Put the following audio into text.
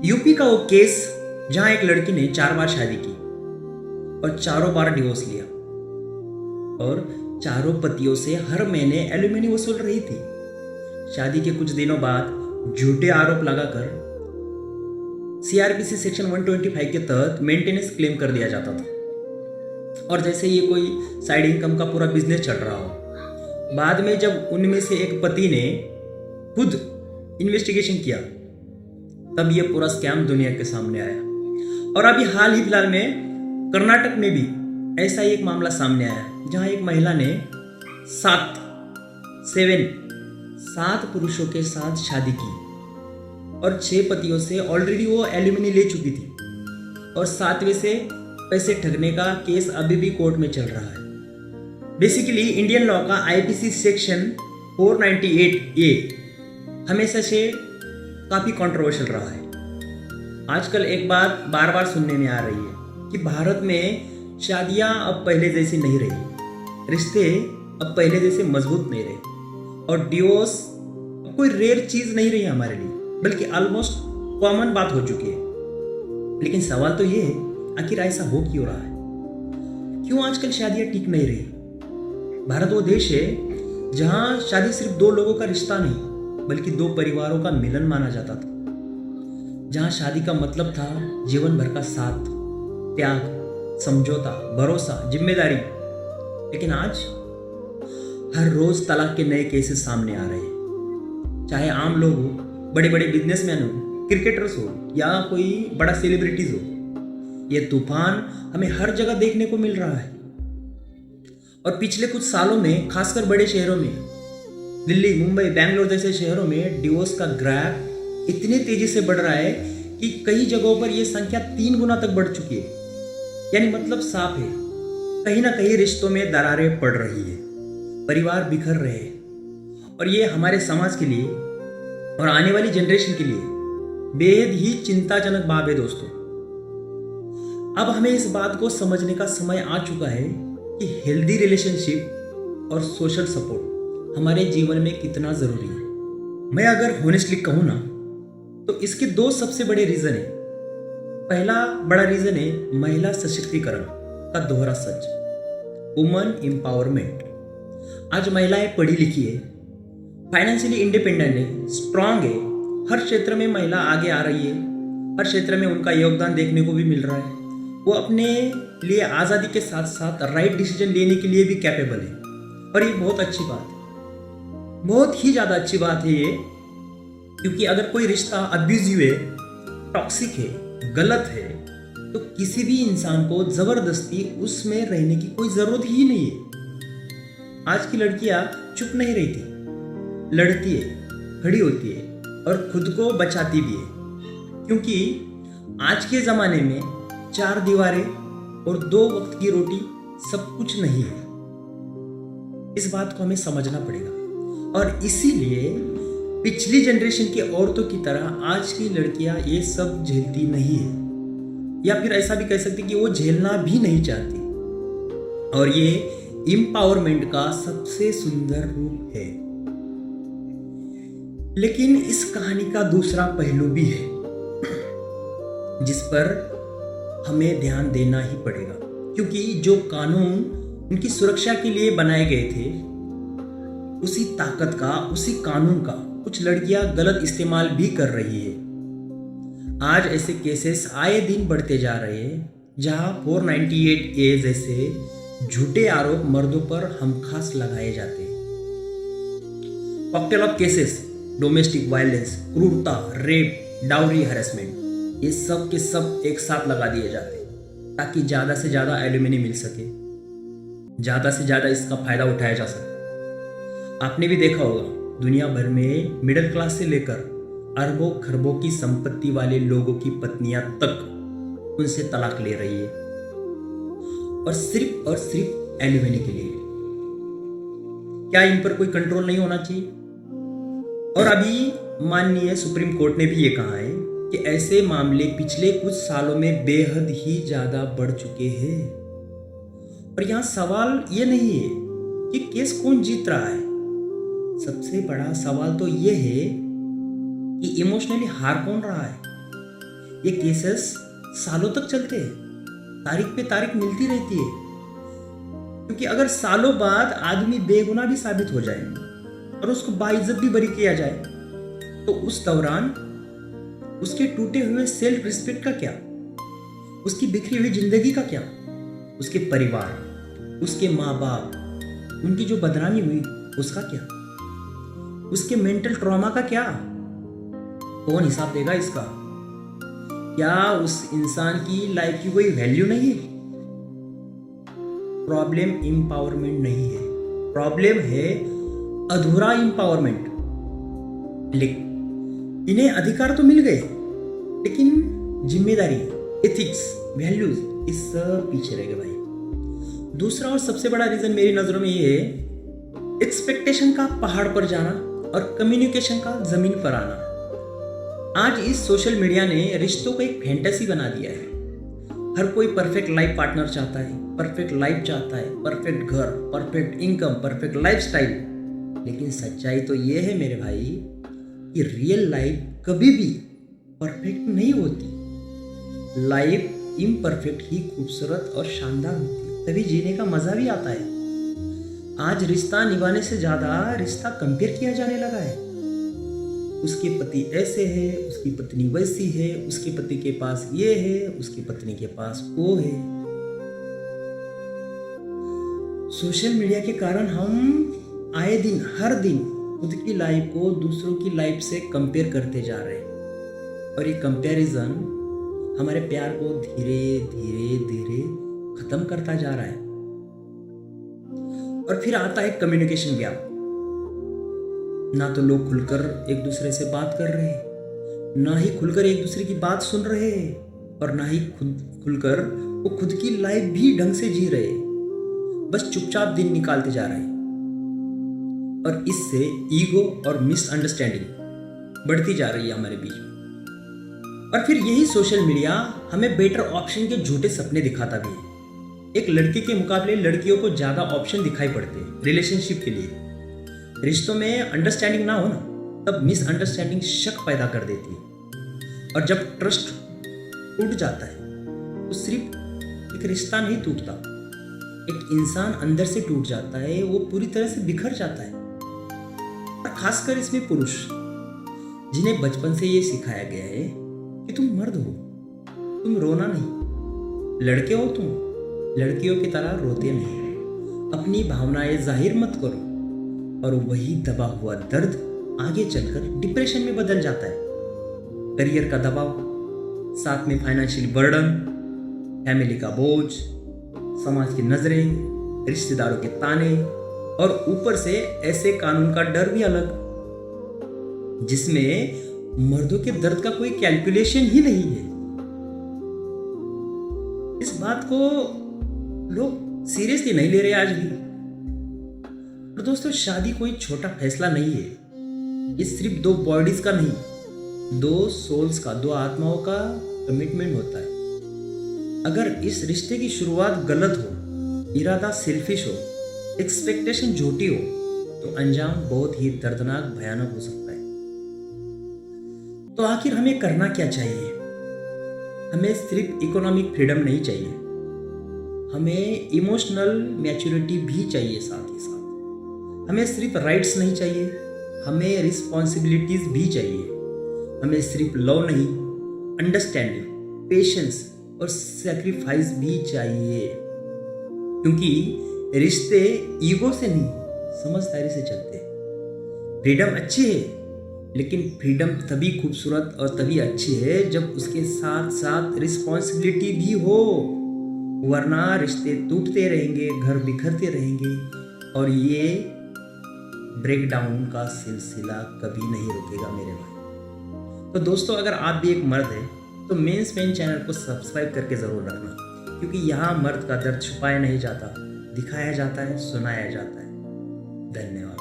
UP का वो case जहां एक लड़की ने 4 बार शादी की और चारों बार डिवोर्स लिया और चारों पतियों से हर महीने एलिमनी वसूल रही थी। शादी के कुछ दिनों बाद झूठे आरोप लगाकर सीआरपीसी सेक्शन 125 के तहत मेंटेनेंस क्लेम कर दिया जाता था और जैसे ये कोई साइड इनकम का पूरा बिजनेस चल रहा हो। बाद में जब उनमें से एक पति ने खुद इन्वेस्टिगेशन किया तब ये पूरा स्कैम दुनिया के सामने आया। और अभी हाल ही फिलहाल में कर्नाटक में भी ऐसा ही एक मामला सामने आया जहां एक महिला ने सात पुरुषों के साथ शादी की और 6 पतियों से ऑलरेडी वो एलिमनी ले चुकी थी और 7वें से पैसे ठगने का केस अभी भी कोर्ट में चल रहा है। बेसिकली इंडियन लॉ का आईपीसी सेक्शन 498A हमेशा से काफी कंट्रोवर्शियल रहा है। आजकल एक बात बार बार सुनने में आ रही है कि भारत में शादियां अब पहले जैसी नहीं रही, रिश्ते अब पहले जैसे मजबूत नहीं रहे और डिवोर्स अब कोई रेयर चीज नहीं रही हमारे लिए, बल्कि ऑलमोस्ट कॉमन बात हो चुकी है। लेकिन सवाल तो ये है, आखिर ऐसा हो क्यों रहा है? क्यों आजकल शादियां टिक नहीं रही? भारत वो देश है जहां शादी सिर्फ 2 लोगों का रिश्ता नहीं बल्कि 2 परिवारों का मिलन माना जाता था, जहां शादी का मतलब था जीवन भर का साथ, त्याग, समझौता, भरोसा, जिम्मेदारी। लेकिन आज हर रोज तलाक के नए केसेस सामने आ रहे हैं, चाहे आम लोग हो, बड़े बड़े बिजनेसमैन हो, क्रिकेटर्स हो या कोई बड़ा सेलिब्रिटीज हो। यह तूफान हमें हर जगह देखने को मिल रहा है और पिछले कुछ सालों में खासकर बड़े शहरों में, दिल्ली, मुंबई, बैंगलोर जैसे शहरों में डिवोर्स का ग्राफ इतने तेजी से बढ़ रहा है कि कई जगहों पर यह संख्या 3 गुना तक बढ़ चुकी है। यानी मतलब साफ है, कहीं ना कहीं रिश्तों में दरारें पड़ रही है, परिवार बिखर रहे हैं और ये हमारे समाज के लिए और आने वाली जनरेशन के लिए बेहद ही चिंताजनक बात है दोस्तों। अब हमें इस बात को समझने का समय आ चुका है कि हेल्दी रिलेशनशिप और सोशल सपोर्ट हमारे जीवन में कितना जरूरी है। मैं अगर होनेस्टली कहूं ना तो इसके 2 सबसे बड़े रीजन है। पहला बड़ा रीजन है महिला सशक्तिकरण का दोहरा सच, वुमन एम्पावरमेंट। आज महिलाएं पढ़ी लिखी है, फाइनेंशियली इंडिपेंडेंट है, स्ट्रांग है, हर क्षेत्र में महिला आगे आ रही है, हर क्षेत्र में उनका योगदान देखने को भी मिल रहा है। वो अपने लिए आज़ादी के साथ साथ राइट डिसीजन लेने के लिए भी कैपेबल है और ये बहुत अच्छी बात है, बहुत ही ज़्यादा अच्छी बात है ये। क्योंकि अगर कोई रिश्ता अब्यूजिव है, टॉक्सिक है, गलत है तो किसी भी इंसान को जबरदस्ती उसमें रहने की कोई जरूरत ही नहीं है। आज की लड़कियां चुप नहीं रहती, लड़ती है, खड़ी होती है और खुद को बचाती भी है, क्योंकि आज के जमाने में 4 दीवारें और 2 वक्त की रोटी सब कुछ नहीं है। इस बात को हमें समझना पड़ेगा और इसीलिए पिछली जनरेशन के औरतों की तरह आज की लड़कियां ये सब झेलती नहीं है, या फिर ऐसा भी कह सकते कि वो झेलना भी नहीं चाहती। और ये एम्पावरमेंट का सबसे सुंदर रूप है। लेकिन इस कहानी का दूसरा पहलू भी है जिस पर हमें ध्यान देना ही पड़ेगा, क्योंकि जो कानून उनकी सुरक्षा के लिए बनाए गए थे उसी ताकत का, उसी कानून का कुछ लड़कियां गलत इस्तेमाल भी कर रही है। आज ऐसे केसेस आए दिन बढ़ते जा रहे हैं जहां 498A जैसे झूठे आरोप मर्दों पर हमखास लगाए जाते हैं। Cocktail of cases, domestic violence, क्रूरता, रेप, डाउरी, हैरेसमेंट, ये सब के सब एक साथ लगा दिए जाते हैं ताकि ज़्यादा से ज़्यादा एलिमनी मिल सके, ज़्यादा से ज़्यादा इसका फायदा उठाया जा सके। आपने भी देखा होगा दुनिया भर में मिडिल क्लास से लेकर अरबों खरबों की संपत्ति वाले लोगों की पत्नियां तक उनसे तलाक ले रही है और सिर्फ एलिमनी के लिए। क्या इन पर कोई कंट्रोल नहीं होना चाहिए? और अभी माननीय सुप्रीम कोर्ट ने भी ये कहा है कि ऐसे मामले पिछले कुछ सालों में बेहद ही ज्यादा बढ़ चुके हैं। और यहां सवाल ये नहीं है कि केस कौन जीत रहा है, सबसे बड़ा सवाल तो ये है कि इमोशनली हार कौन रहा है। ये केसेस सालों तक चलते हैं, तारीख पे तारीख मिलती रहती है, क्योंकि अगर सालों बाद आदमी बेगुनाह भी साबित हो जाए और उसको बाइज्जत भी बरी किया जाए, तो उस दौरान उसके टूटे हुए सेल्फ रिस्पेक्ट का क्या, उसकी बिखरी हुई जिंदगी का क्या, उसके परिवार, उसके माँ बाप, उनकी जो बदनामी हुई उसका क्या, उसके मेंटल ट्रॉमा का क्या, कौन हिसाब देगा इसका? क्या उस इंसान की लाइफ की कोई वैल्यू नहीं है? प्रॉब्लम एम्पावरमेंट नहीं है, प्रॉब्लम है अधूरा एम्पावरमेंट। लेकिन इन्हें अधिकार तो मिल गए, लेकिन जिम्मेदारी, एथिक्स, वैल्यूज, ये सब पीछे रह गए भाई। दूसरा और सबसे बड़ा रीजन मेरी नजरों में ये है एक्सपेक्टेशन का पहाड़ पर जाना और कम्युनिकेशन का जमीन पर आना। आज इस सोशल मीडिया ने रिश्तों को एक फैंटेसी बना दिया है। हर कोई परफेक्ट लाइफ पार्टनर चाहता है, परफेक्ट लाइफ चाहता है, परफेक्ट घर, परफेक्ट इनकम, परफेक्ट लाइफस्टाइल। लेकिन सच्चाई तो ये है मेरे भाई कि रियल लाइफ कभी भी परफेक्ट नहीं होती। लाइफ इम्परफेक्ट ही खूबसूरत और शानदार होती है, तभी जीने का मजा भी आता है। आज रिश्ता निभाने से ज्यादा रिश्ता कंपेयर किया जाने लगा है। उसके पति ऐसे है, उसकी पत्नी वैसी है, उसके पति के पास ये है, उसकी पत्नी के पास वो है। सोशल मीडिया के कारण हम आए दिन, हर दिन खुद की लाइफ को दूसरों की लाइफ से कंपेयर करते जा रहे हैं, और ये कंपैरिजन हमारे प्यार को धीरे धीरे धीरे खत्म करता जा रहा है। और फिर आता है कम्युनिकेशन गैप। ना तो लोग खुलकर एक दूसरे से बात कर रहे हैं, ना ही खुलकर एक दूसरे की बात सुन रहे हैं, और ना ही खुलकर वो खुद की लाइफ भी ढंग से जी रहे हैं। बस चुपचाप दिन निकालते जा रहे हैं, और इससे ईगो और मिसअंडरस्टैंडिंग बढ़ती जा रही है हमारे बीच में। और फिर यही सोशल मीडिया हमें बेटर ऑप्शन के झूठे सपने दिखाता भी है। एक लड़के के मुकाबले लड़कियों को ज्यादा ऑप्शन दिखाई पड़ते हैं रिलेशनशिप के लिए। रिश्तों में अंडरस्टैंडिंग ना हो ना, तब मिसअंडरस्टैंडिंग शक पैदा कर देती है। और जब ट्रस्ट टूट जाता है तो सिर्फ एक रिश्ता नहीं टूटता, एक इंसान अंदर से टूट जाता है, वो पूरी तरह से बिखर जाता है। और खासकर इसमें पुरुष, जिन्हें बचपन से ये सिखाया गया है कि तुम मर्द हो, तुम रोना नहीं, लड़के हो तुम, लड़कियों की तरह रोते नहीं, अपनी भावनाएं जाहिर मत करो। और वही दबा हुआ दर्द आगे चलकर डिप्रेशन में बदल जाता है। करियर का दबाव, साथ में फाइनेंशियल बर्डन, फैमिली का बोझ, समाज की नजरें, रिश्तेदारों के ताने, और ऊपर से ऐसे कानून का डर भी अलग, जिसमें मर्दों के दर्द का कोई कैलकुलेशन ही नहीं है। इस बात को लोग सीरियसली नहीं ले रहे आज भी। और दोस्तों, शादी कोई छोटा फैसला नहीं है। ये सिर्फ दो बॉडीज का नहीं, दो सोल्स का, दो आत्माओं का कमिटमेंट होता है। अगर इस रिश्ते की शुरुआत गलत हो, इरादा सेल्फिश हो, एक्सपेक्टेशन झूठी हो, तो अंजाम बहुत ही दर्दनाक, भयानक हो सकता है। तो आखिर हमें करना क्या चाहिए? हमें सिर्फ इकोनॉमिक फ्रीडम नहीं चाहिए, हमें इमोशनल मैच्योरिटी भी चाहिए साथ ही साथ। हमें सिर्फ राइट्स नहीं चाहिए, हमें रिस्पॉन्सिबिलिटीज भी चाहिए। हमें सिर्फ लव नहीं, अंडरस्टैंडिंग, पेशेंस और सैक्रिफाइस भी चाहिए। क्योंकि रिश्ते ईगो से नहीं, समझदारी से चलते हैं। फ्रीडम अच्छी है, लेकिन फ्रीडम तभी खूबसूरत और तभी अच्छी है जब उसके साथ साथ रिस्पॉन्सिबिलिटी भी हो। वरना रिश्ते टूटते रहेंगे, घर बिखरते रहेंगे, और ये ब्रेकडाउन का सिलसिला कभी नहीं रुकेगा मेरे भाई। तो दोस्तों, अगर आप भी एक मर्द हैं तो मेंस पेन चैनल को सब्सक्राइब करके ज़रूर रखना, क्योंकि यहाँ मर्द का दर्द छुपाया नहीं जाता, दिखाया जाता है, सुनाया जाता है। धन्यवाद।